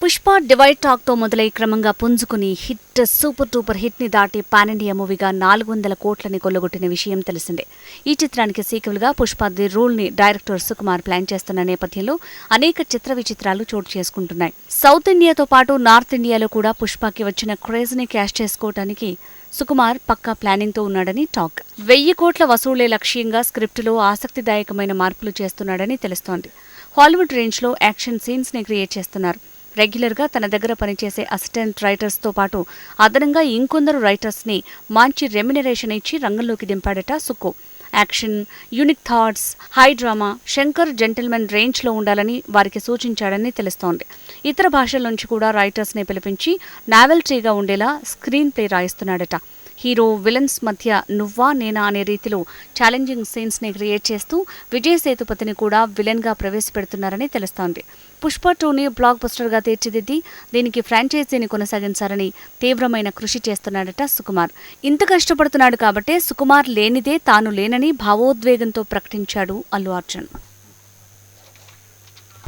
Pushpa divide talk తో మొదలై క్రమంగా పుంజుకుని సూపర్ డూపర్ హిట్ ని దాటి పాన్ ఇండియా మూవీగా 400 కోట్లని కొల్లగొట్టిన విషయం తెలిసిందే. ఈ చిత్రానికి సీక్వెల్ గా పుష్ప ది రూల్ ని డైరెక్టర్ సుకుమార్ ప్లాన్ చేస్తున్న నేపథ్యంలో అనేక చిత్ర విచిత్రాలు చోటు చేసుకుంటున్నాయి. సౌత్ ఇండియాతో పాటు నార్త్ ఇండియాలో కూడా పుష్పకి వచ్చిన క్రేజ్ ని క్యాష్ చేసుకోవడానికి సుకుమార్ పక్కా ప్లానింగ్ తో ఉన్నాడని టాక్. 1000 కోట్ల వసూళ్లే లక్ష్యంగా స్క్రిప్టులో ఆసక్తిదాయకమైన మార్పులు చేస్తున్నాడని తెలుస్తోంది. హాలీవుడ్ రేంజ్ లో యాక్షన్ సీన్స్ ని క్రియేట్ చేస్తున్నారు. రెగ్యులర్ గా తన దగ్గర పనిచేసే అసిస్టెంట్ రైటర్స్ తో పాటు అదనంగా ఇంకొందరు రైటర్స్ ని మంచి రెమ్యునరేషన్ ఇచ్చి రంగంలోకి దింపాడట Sukku. Action, unique thoughts, high drama, Shankar gentleman range లో ఉండాలని వారికి సూచించాడని తెలుస్తోంది. ఇతర భాషల నుంచి కూడా రైటర్స్ ని పిలిపించి నావెల్టీగా ఉండేలా స్క్రీన్ ప్లే రాయిస్తున్నాడట. హీరో విలన్స్ మధ్య నువ్వా నేనా అనే రీతిలో ఛాలెంజింగ్ సీన్స్ ని క్రియేట్ చేస్తూ విజయ్ సేతుపతిని కూడా విలన్ గా ప్రవేశపెడుతున్నారని తెలుస్తోంది. పుష్ప 2ని బ్లాక్ బస్టర్ గా తీర్చిదిద్ది దీనికి ఫ్రాంచైజీని కొనసాగించాలని తీవ్రమైన కృషి చేస్తున్నాడట సుకుమార్. ఇంత కష్టపడుతున్నాడు కాబట్టే సుకుమార్ లేనిదే తాను లేనని భావోద్వేగంతో ప్రకటించాడు అల్లు అర్జున్.